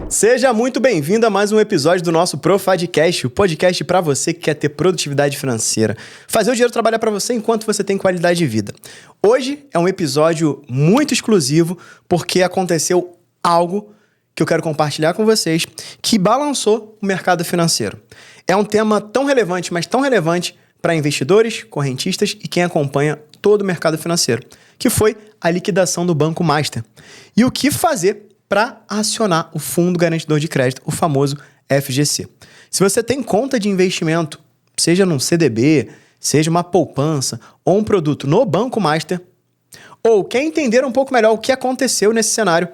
Seja muito bem-vindo a mais um episódio do nosso Profadcast, o podcast para você que quer ter produtividade financeira. Fazer o dinheiro trabalhar para você enquanto você tem qualidade de vida. Hoje é um episódio muito exclusivo porque aconteceu algo que eu quero compartilhar com vocês que balançou o mercado financeiro. É um tema tão relevante, mas tão relevante para investidores, correntistas e quem acompanha todo o mercado financeiro, que foi a liquidação do Banco Master. E o que fazer para acionar o Fundo Garantidor de Crédito, o famoso FGC. Se você tem conta de investimento, seja num CDB, seja uma poupança ou um produto no Banco Master, ou quer entender um pouco melhor o que aconteceu nesse cenário,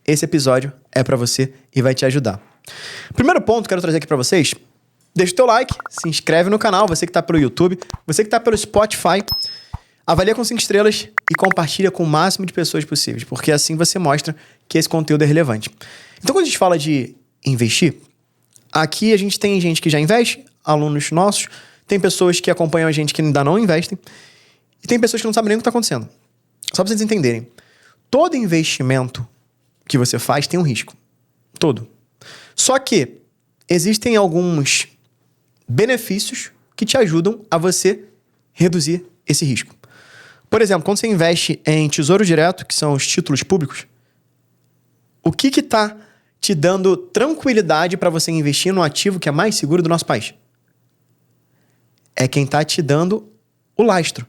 esse episódio é para você e vai te ajudar. Primeiro ponto que eu quero trazer aqui para vocês, deixa o teu like, se inscreve no canal, você que está pelo YouTube, você que está pelo Spotify, avalia com 5 estrelas e compartilha com o máximo de pessoas possíveis, porque assim você mostra que esse conteúdo é relevante. Então, quando a gente fala de investir, aqui a gente tem gente que já investe, alunos nossos, tem pessoas que acompanham a gente que ainda não investem, e tem pessoas que não sabem nem o que está acontecendo. Só para vocês entenderem, todo investimento que você faz tem um risco. Todo. Só que existem alguns benefícios que te ajudam a você reduzir esse risco. Por exemplo, quando você investe em Tesouro Direto, que são os títulos públicos, o que está te dando tranquilidade para você investir no ativo que é mais seguro do nosso país? É quem está te dando o lastro.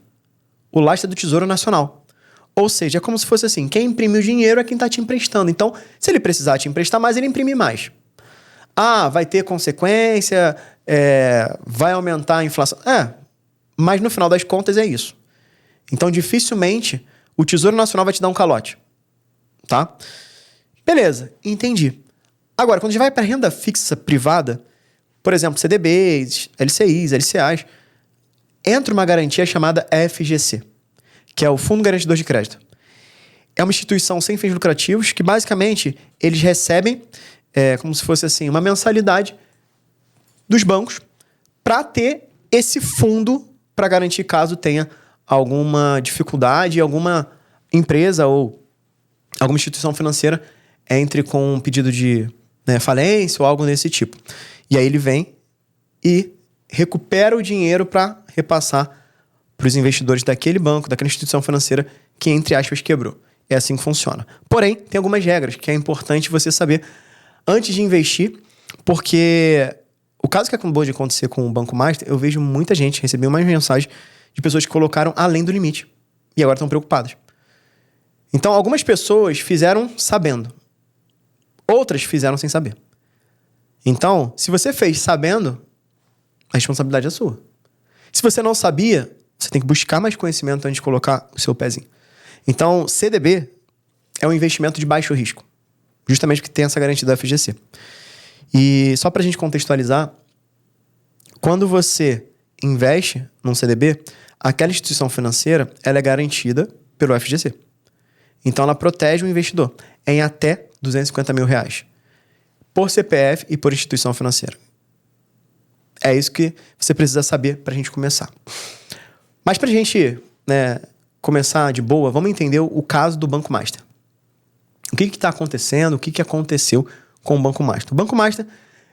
O lastro do Tesouro Nacional. Ou seja, é como se fosse assim, quem imprime o dinheiro é quem está te emprestando. Então, se ele precisar te emprestar mais, ele imprime mais. Ah, vai ter consequência, vai aumentar a inflação. Mas no final das contas é isso. Então, dificilmente, o Tesouro Nacional vai te dar um calote. Tá? Beleza, entendi. Agora, quando a gente vai para renda fixa privada, por exemplo, CDBs, LCIs, LCAs, entra uma garantia chamada FGC, que é o Fundo Garantidor de Crédito. É uma instituição sem fins lucrativos que, basicamente, eles recebem, como se fosse assim, uma mensalidade dos bancos para ter esse fundo para garantir caso tenha alguma dificuldade, alguma empresa ou alguma instituição financeira entre com um pedido de falência ou algo desse tipo. E aí ele vem e recupera o dinheiro para repassar para os investidores daquele banco, daquela instituição financeira que, entre aspas, quebrou. É assim que funciona. Porém, tem algumas regras que é importante você saber antes de investir, porque o caso que acabou de acontecer com o Banco Master, eu vejo muita gente receber umas mensagens de pessoas que colocaram além do limite e agora estão preocupadas. Então, algumas pessoas fizeram sabendo. Outras fizeram sem saber. Então, se você fez sabendo, a responsabilidade é sua. Se você não sabia, você tem que buscar mais conhecimento antes de colocar o seu pezinho. Então, CDB é um investimento de baixo risco. Justamente porque tem essa garantia da FGC. E só pra gente contextualizar, quando você investe num CDB, aquela instituição financeira ela é garantida pelo FGC. Então, ela protege o investidor em até R$250 mil por CPF e por instituição financeira. É isso que você precisa saber para a gente começar. Mas para a gente começar de boa, vamos entender o caso do Banco Master. O que está acontecendo? O que aconteceu com o Banco Master? O Banco Master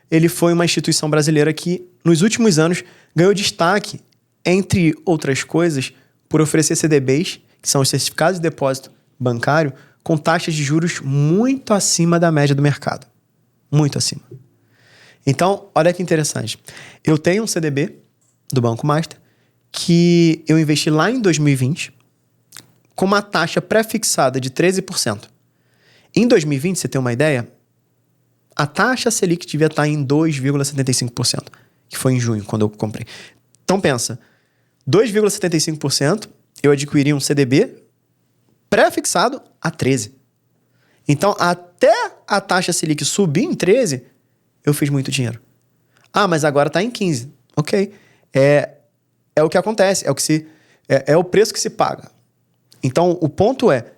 ele foi uma instituição brasileira que, nos últimos anos, ganhou destaque, entre outras coisas, por oferecer CDBs, que são os certificados de depósito bancário, com taxas de juros muito acima da média do mercado. Muito acima. Então, olha que interessante. Eu tenho um CDB do Banco Master que eu investi lá em 2020 com uma taxa pré-fixada de 13%. Em 2020, você tem uma ideia, a taxa Selic devia estar em 2,75%, que foi em junho, quando eu comprei. Então, pensa, 2,75%, eu adquiri um CDB pré-fixado a 13%. Então, até a taxa Selic subir em 13%, eu fiz muito dinheiro. Ah, mas agora está em 15%. Ok. É o que acontece, é o preço que se paga. Então, o ponto é,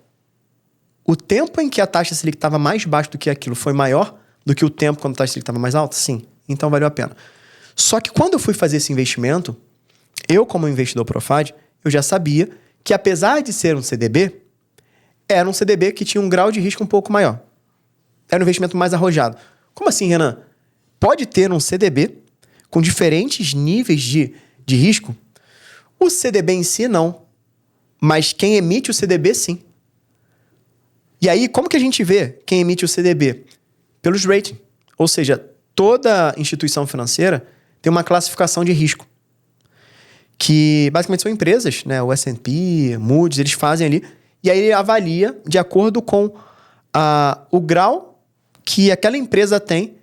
o tempo em que a taxa Selic estava mais baixa do que aquilo foi maior do que o tempo quando a taxa Selic estava mais alta? Sim. Então, valeu a pena. Só que quando eu fui fazer esse investimento, eu, como investidor Profad, eu já sabia que, apesar de ser um CDB, era um CDB que tinha um grau de risco um pouco maior. Era um investimento mais arrojado. Como assim, Renan? Pode ter um CDB com diferentes níveis de risco? O CDB em si, não. Mas quem emite o CDB, sim. E aí, como que a gente vê quem emite o CDB? Pelos ratings. Ou seja, toda instituição financeira tem uma classificação de risco. Que basicamente são empresas, né? O S&P, Moody's, eles fazem ali. E aí ele avalia de acordo com o grau que aquela empresa tem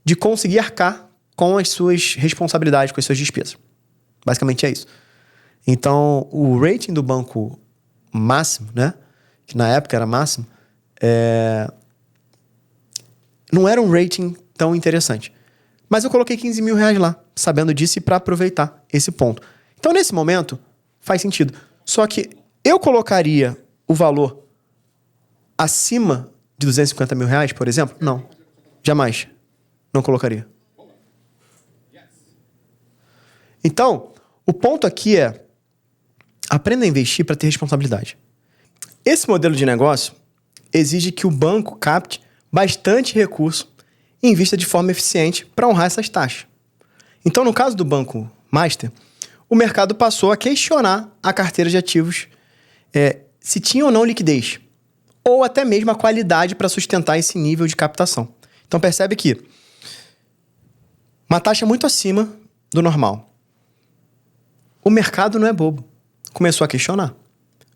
de conseguir arcar com as suas responsabilidades, com as suas despesas. Basicamente é isso. Então, o rating do banco máximo, né? Que na época era máximo, não era um rating tão interessante. Mas eu coloquei 15 mil reais lá, sabendo disso e para aproveitar esse ponto. Então, nesse momento, faz sentido. Só que eu colocaria o valor acima de 250 mil reais, por exemplo? Não. Jamais. Não colocaria. Então, o ponto aqui é: aprenda a investir para ter responsabilidade. Esse modelo de negócio exige que o banco capte bastante recurso e invista de forma eficiente para honrar essas taxas. Então, no caso do Banco Master, o mercado passou a questionar a carteira de ativos, se tinha ou não liquidez, ou até mesmo a qualidade para sustentar esse nível de captação. Então, percebe que uma taxa muito acima do normal. O mercado não é bobo. Começou a questionar.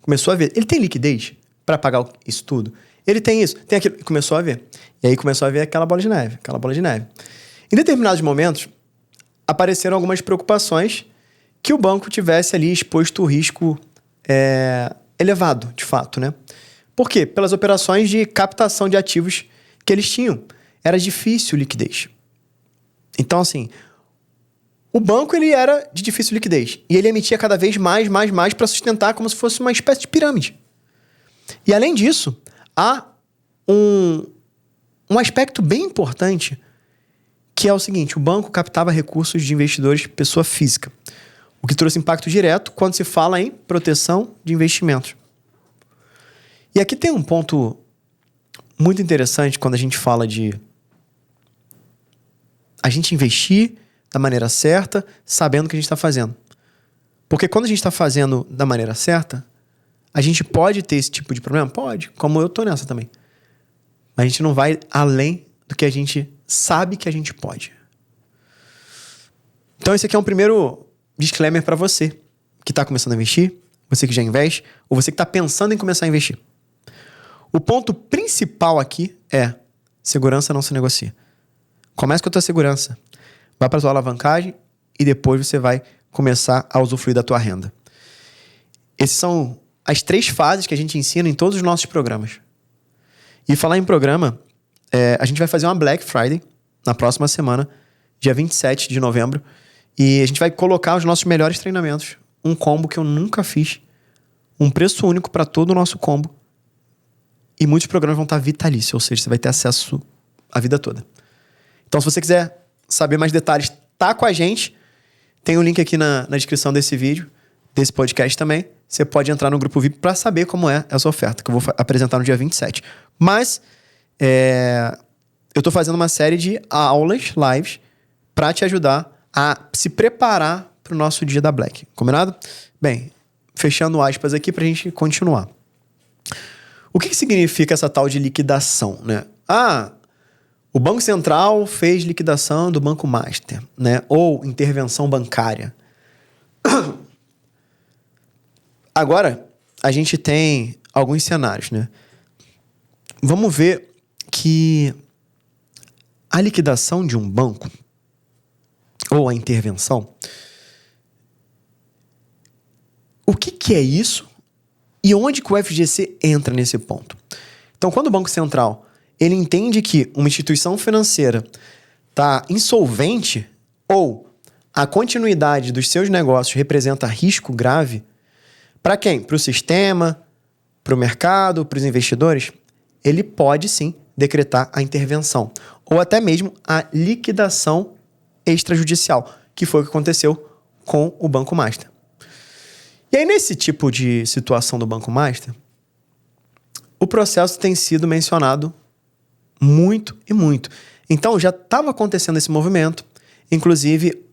Começou a ver. Ele tem liquidez para pagar isso tudo? Ele tem isso, tem aquilo. Começou a ver. E aí começou a ver aquela bola de neve. Em determinados momentos, apareceram algumas preocupações que o banco tivesse ali exposto o risco elevado, de fato, né? Por quê? Pelas operações de captação de ativos que eles tinham. Era difícil liquidez. Então, assim, o banco ele era de difícil liquidez. E ele emitia cada vez mais para sustentar como se fosse uma espécie de pirâmide. E além disso, há um aspecto bem importante, que é o seguinte: o banco captava recursos de investidores pessoa física, o que trouxe impacto direto quando se fala em proteção de investimentos. E aqui tem um ponto muito interessante quando a gente fala de a gente investir da maneira certa, sabendo o que a gente está fazendo. Porque quando a gente está fazendo da maneira certa, a gente pode ter esse tipo de problema? Pode, como eu tô nessa também. Mas a gente não vai além do que a gente sabe que a gente pode. Então esse aqui é um primeiro disclaimer para você que está começando a investir, você que já investe, ou você que está pensando em começar a investir. O ponto principal aqui é: segurança não se negocia. Comece com a tua segurança. Vai para a tua alavancagem e depois você vai começar a usufruir da tua renda. Essas são as 3 fases que a gente ensina em todos os nossos programas. E falar em programa, a gente vai fazer uma Black Friday na próxima semana, dia 27 de novembro. E a gente vai colocar os nossos melhores treinamentos. Um combo que eu nunca fiz. Um preço único para todo o nosso combo. E muitos programas vão estar vitalícios, ou seja, você vai ter acesso a vida toda. Então, se você quiser saber mais detalhes, tá com a gente. Tem um link aqui na descrição desse vídeo, desse podcast também. Você pode entrar no grupo VIP para saber como é essa oferta, que eu vou apresentar no dia 27. Mas eu tô fazendo uma série de aulas, lives, para te ajudar a se preparar para o nosso dia da Black. Combinado? Bem, fechando aspas aqui pra gente continuar. O que significa essa tal de liquidação, né? O Banco Central fez liquidação do Banco Master, né? Ou intervenção bancária. Agora, a gente tem alguns cenários, né? Vamos ver que a liquidação de um banco, ou a intervenção, o que é isso e onde que o FGC entra nesse ponto? Então, quando o Banco Central ele entende que uma instituição financeira está insolvente ou a continuidade dos seus negócios representa risco grave, para quem? Para o sistema, para o mercado, para os investidores? Ele pode sim decretar a intervenção ou até mesmo a liquidação extrajudicial, que foi o que aconteceu com o Banco Master. E aí, nesse tipo de situação do Banco Master, o processo tem sido mencionado muito e muito. Então, já estava acontecendo esse movimento. Inclusive,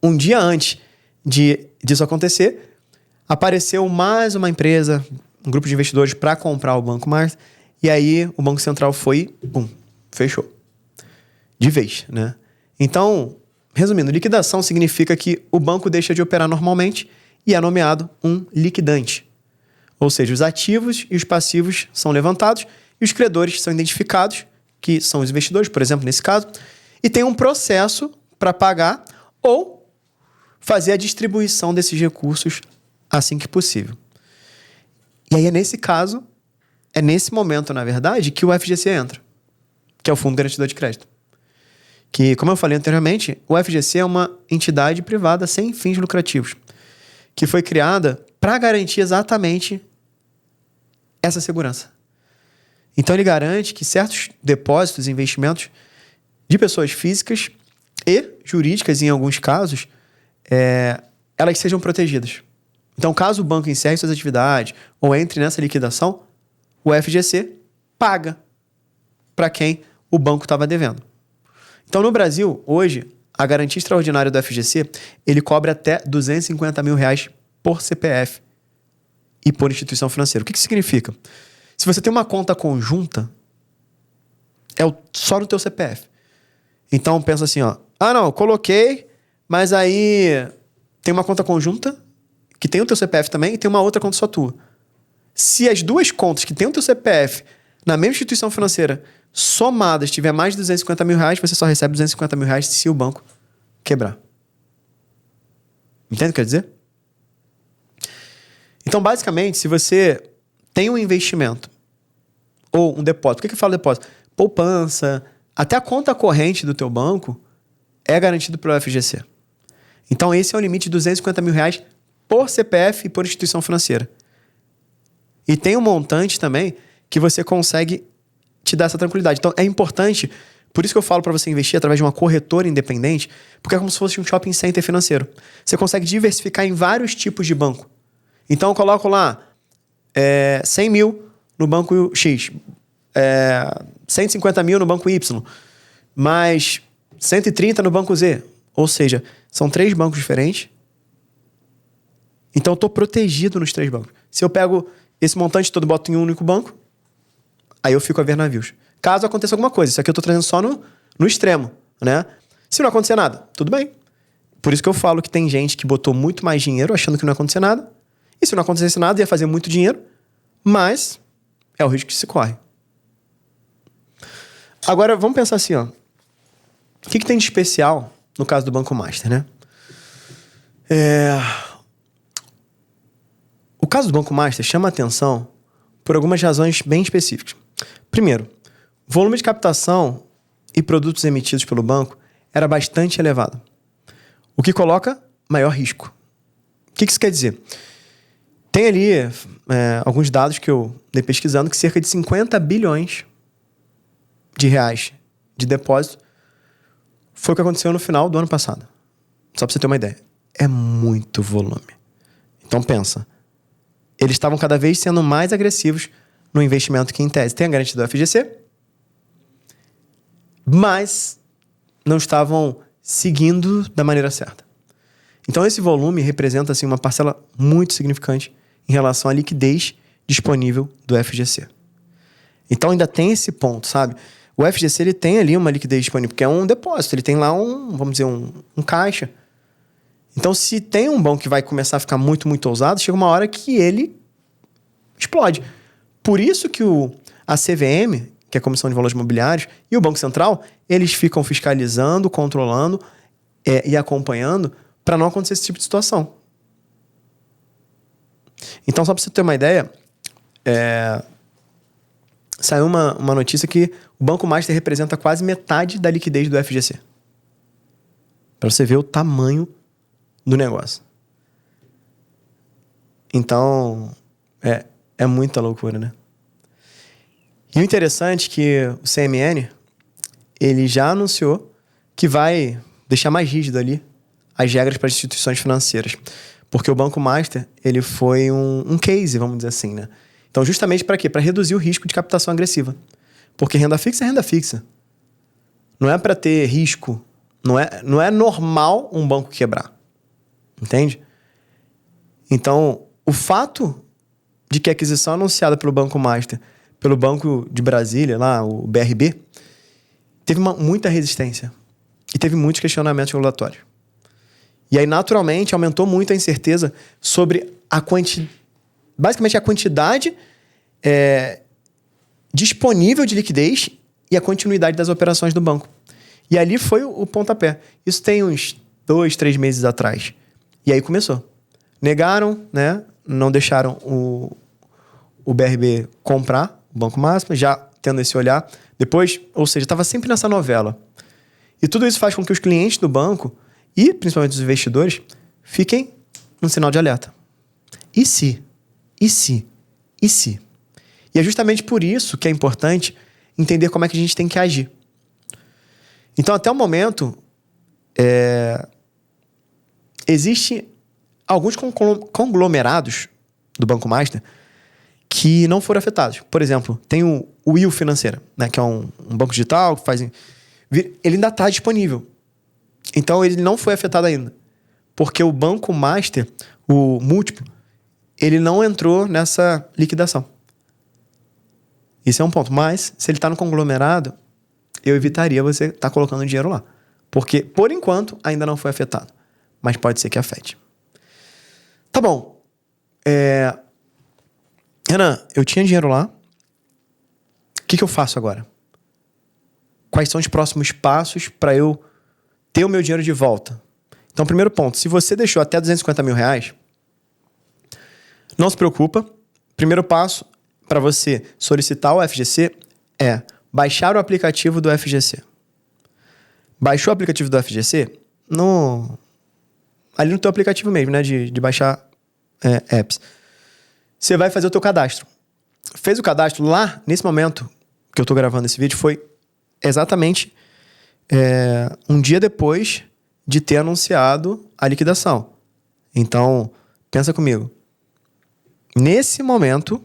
um dia antes disso acontecer, apareceu mais uma empresa, um grupo de investidores para comprar o Banco Master. E aí, o Banco Central foi, fechou. De vez, né? Então, resumindo, liquidação significa que o banco deixa de operar normalmente e é nomeado um liquidante. Ou seja, os ativos e os passivos são levantados e os credores são identificados, que são os investidores, por exemplo, nesse caso, e tem um processo para pagar ou fazer a distribuição desses recursos assim que possível. E aí é nesse caso, é nesse momento, na verdade, que o FGC entra, que é o Fundo Garantidor de Crédito. Que, como eu falei anteriormente, o FGC é uma entidade privada sem fins lucrativos, que foi criada para garantir exatamente essa segurança. Então, ele garante que certos depósitos e investimentos de pessoas físicas e jurídicas, em alguns casos, elas sejam protegidas. Então, caso o banco encerre suas atividades ou entre nessa liquidação, o FGC paga para quem o banco estava devendo. Então, no Brasil, hoje, a garantia extraordinária do FGC, ele cobre até R$250 mil por CPF e por instituição financeira. O que significa? Se você tem uma conta conjunta, só no teu CPF. Então, pensa assim, ó. Não, eu coloquei, mas aí tem uma conta conjunta que tem o teu CPF também e tem uma outra conta só tua. Se as duas contas que tem o teu CPF na mesma instituição financeira somadas tiver mais de R$250 mil, você só recebe R$250 mil se o banco quebrar. Entende o que quer dizer? Então, basicamente, se você tem um investimento ou um depósito, por que eu falo depósito? Poupança, até a conta corrente do teu banco é garantido pelo FGC. Então, esse é o limite de R$250 mil por CPF e por instituição financeira. E tem um montante também que você consegue te dar essa tranquilidade. Então, é importante, por isso que eu falo para você investir através de uma corretora independente, porque é como se fosse um shopping center financeiro. Você consegue diversificar em vários tipos de banco. Então, eu coloco lá 100 mil no banco X, 150 mil no banco Y, mais 130 no banco Z. Ou seja, são 3 bancos diferentes. Então, eu estou protegido nos 3 bancos. Se eu pego esse montante todo e boto em um único banco, aí eu fico a ver navios. Caso aconteça alguma coisa, isso aqui eu estou trazendo só no extremo, né? Se não acontecer nada, tudo bem. Por isso que eu falo que tem gente que botou muito mais dinheiro achando que não ia acontecer nada. E se não acontecesse nada, ia fazer muito dinheiro. Mas é o risco que se corre. Agora, vamos pensar assim, ó. O que tem de especial no caso do Banco Master, né? O caso do Banco Master chama a atenção por algumas razões bem específicas. Primeiro, o volume de captação e produtos emitidos pelo banco era bastante elevado, o que coloca maior risco. O que isso quer dizer? Tem ali alguns dados que eu dei pesquisando que cerca de 50 bilhões de reais de depósito foi o que aconteceu no final do ano passado. Só para você ter uma ideia. É muito volume. Então pensa, eles estavam cada vez sendo mais agressivos no investimento que, em tese, tem a garantia do FGC, mas não estavam seguindo da maneira certa. Então, esse volume representa assim, uma parcela muito significante em relação à liquidez disponível do FGC. Então, ainda tem esse ponto, sabe? O FGC ele tem ali uma liquidez disponível, porque é um depósito, ele tem lá vamos dizer, um caixa. Então, se tem um banco que vai começar a ficar muito, muito ousado, chega uma hora que ele explode. Por isso que a CVM, que é a Comissão de Valores Mobiliários, e o Banco Central, eles ficam fiscalizando, controlando e acompanhando para não acontecer esse tipo de situação. Então, só para você ter uma ideia, saiu uma notícia que o Banco Master representa quase metade da liquidez do FGC. Para você ver o tamanho do negócio. Então, é muita loucura, né? E o interessante é que o CMN, ele já anunciou que vai deixar mais rígido ali as regras para as instituições financeiras. Porque o Banco Master, ele foi um case, vamos dizer assim, né? Então, justamente para quê? Para reduzir o risco de captação agressiva. Porque renda fixa é renda fixa. Não é para ter risco. Não é normal um banco quebrar. Entende? Então, o fato de que a aquisição anunciada pelo Banco Master, pelo Banco de Brasília, lá, o BRB, teve muita resistência. E teve muitos questionamentos regulatórios. E aí, naturalmente, aumentou muito a incerteza sobre basicamente a quantidade disponível de liquidez e a continuidade das operações do banco. E ali foi o pontapé. Isso tem uns 2, 3 meses atrás. E aí começou. Negaram, né? Não deixaram o BRB comprar o Banco Máximo, já tendo esse olhar. Depois, ou seja, estava sempre nessa novela. E tudo isso faz com que os clientes do banco e, principalmente os investidores, fiquem num sinal de alerta. E se? E se? E se? E é justamente por isso que é importante entender como é que a gente tem que agir. Então, até o momento, existe alguns conglomerados do Banco Master que não foram afetados. Por exemplo, tem o Will Financeira, né, que é um banco digital que faz... Ele ainda está disponível. Então, ele não foi afetado ainda. Porque o Banco Master, o múltiplo, ele não entrou nessa liquidação. Isso é um ponto. Mas, se ele está no conglomerado, eu evitaria você estar colocando dinheiro lá. Porque, por enquanto, ainda não foi afetado. Mas pode ser que afete. Tá bom. Renan, eu tinha dinheiro lá. O que eu faço agora? Quais são os próximos passos para eu ter o meu dinheiro de volta? Então, primeiro ponto. Se você deixou até R$250 mil, não se preocupa. Primeiro passo para você solicitar o FGC é baixar o aplicativo do FGC. Baixou o aplicativo do FGC? Ali no teu aplicativo mesmo, né? De baixar apps. Você vai fazer o teu cadastro. Fez o cadastro lá, nesse momento que eu tô gravando esse vídeo, foi exatamente um dia depois de ter anunciado a liquidação. Então, pensa comigo. Nesse momento,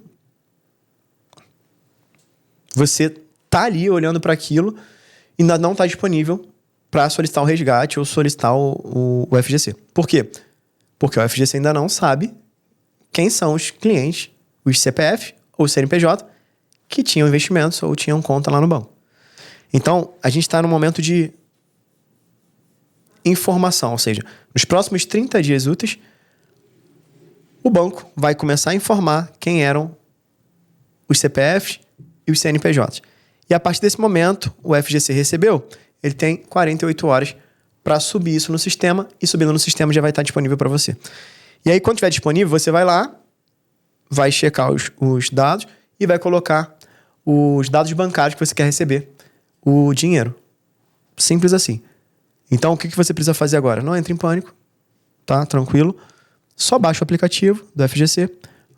você tá ali olhando para aquilo e ainda não tá disponível para solicitar o resgate ou solicitar o FGC. Por quê? Porque o FGC ainda não sabe quem são os clientes, os CPF ou CNPJ, que tinham investimentos ou tinham conta lá no banco. Então, a gente está num momento de informação, ou seja, nos próximos 30 dias úteis, o banco vai começar a informar quem eram os CPFs e os CNPJs. E a partir desse momento, o FGC recebeu, ele tem 48 horas para subir isso no sistema, e subindo no sistema já vai estar disponível para você. E aí, quando estiver disponível, você vai lá, vai checar os dados e vai colocar os dados bancários que você quer receber o dinheiro. Simples assim. Então, o que você precisa fazer agora? Não entre em pânico, tá? Tranquilo. Só baixa o aplicativo do FGC.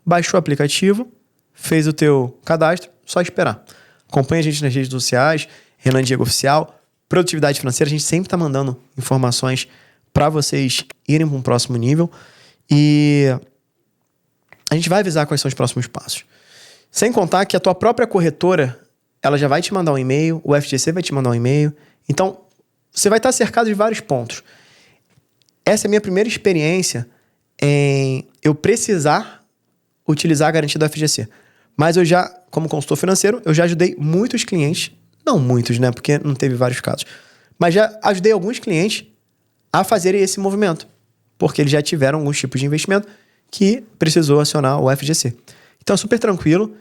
Baixou o aplicativo, fez o teu cadastro, só esperar. Acompanhe a gente nas redes sociais, Renan Diego Oficial, Produtividade Financeira. A gente sempre está mandando informações para vocês irem para um próximo nível. E a gente vai avisar quais são os próximos passos. Sem contar que a tua própria corretora, ela já vai te mandar um e-mail, o FGC vai te mandar um e-mail. Então, você vai estar cercado de vários pontos. Essa é a minha primeira experiência em eu precisar utilizar a garantia do FGC. Mas eu já, como consultor financeiro, eu já ajudei muitos clientes, não muitos, né? Porque não teve vários casos. Mas já ajudei alguns clientes a fazerem esse movimento. Porque eles já tiveram alguns tipos de investimento que precisou acionar o FGC. Então é super tranquilo.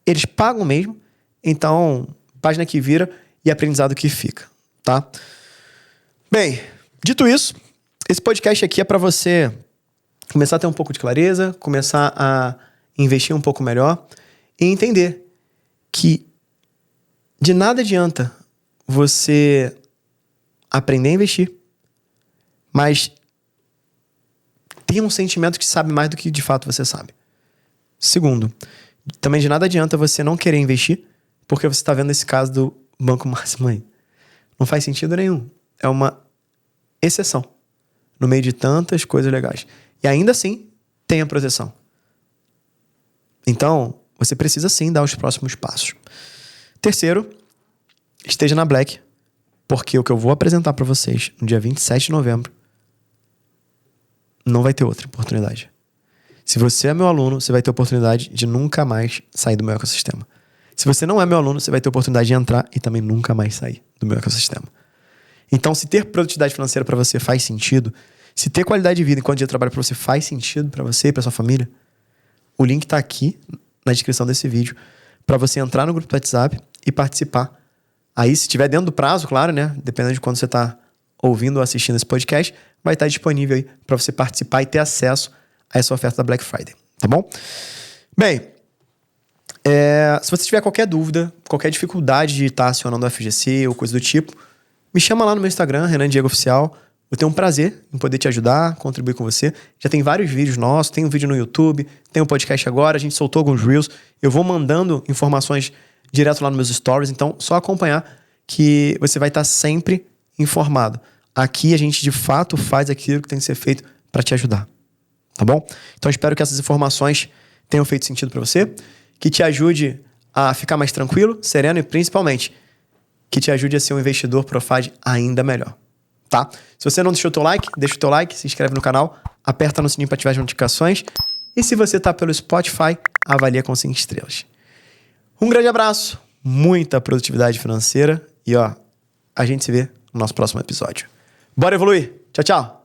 Eles pagam mesmo. Então, página que vira e aprendizado que fica, tá? Bem, dito isso, esse podcast aqui é para você começar a ter um pouco de clareza, começar a investir um pouco melhor e entender que de nada adianta você aprender a investir, mas tem um sentimento que sabe mais do que de fato você sabe. Segundo, também de nada adianta você não querer investir porque você está vendo esse caso do Banco Máximo aí. Não faz sentido nenhum. É uma exceção no meio de tantas coisas legais. E ainda assim, tenha proteção. Então, você precisa sim dar os próximos passos. Terceiro, esteja na Black, porque o que eu vou apresentar para vocês no dia 27 de novembro não vai ter outra oportunidade. Se você é meu aluno, você vai ter a oportunidade de nunca mais sair do meu ecossistema. Se você não é meu aluno, você vai ter a oportunidade de entrar e também nunca mais sair do meu ecossistema. Então, se ter produtividade financeira para você faz sentido, se ter qualidade de vida enquanto dia de trabalho para você faz sentido para você e para sua família, o link está aqui na descrição desse vídeo para você entrar no grupo do WhatsApp e participar. Aí, se estiver dentro do prazo, claro, né? Dependendo de quando você está ouvindo ou assistindo esse podcast, vai estar disponível aí para você participar e ter acesso a essa oferta da Black Friday, tá bom? Bem, se você tiver qualquer dúvida, qualquer dificuldade de estar acionando o FGC ou coisa do tipo, me chama lá no meu Instagram, Renan Diego Oficial. Eu tenho um prazer em poder te ajudar, contribuir com você. Já tem vários vídeos nossos, tem um vídeo no YouTube, tem um podcast agora, a gente soltou alguns Reels. Eu vou mandando informações direto lá nos meus stories, então só acompanhar que você vai estar sempre informado. Aqui a gente de fato faz aquilo que tem que ser feito para te ajudar, tá bom? Então espero que essas informações tenham feito sentido para você, que te ajude a ficar mais tranquilo, sereno e principalmente que te ajude a ser um investidor Profad ainda melhor, tá? Se você não deixou o teu like, deixa o teu like, se inscreve no canal, aperta no sininho para ativar as notificações e se você tá pelo Spotify, avalia com 5 estrelas. Um grande abraço, muita produtividade financeira e a gente se vê no nosso próximo episódio. Bora evoluir! Tchau, tchau!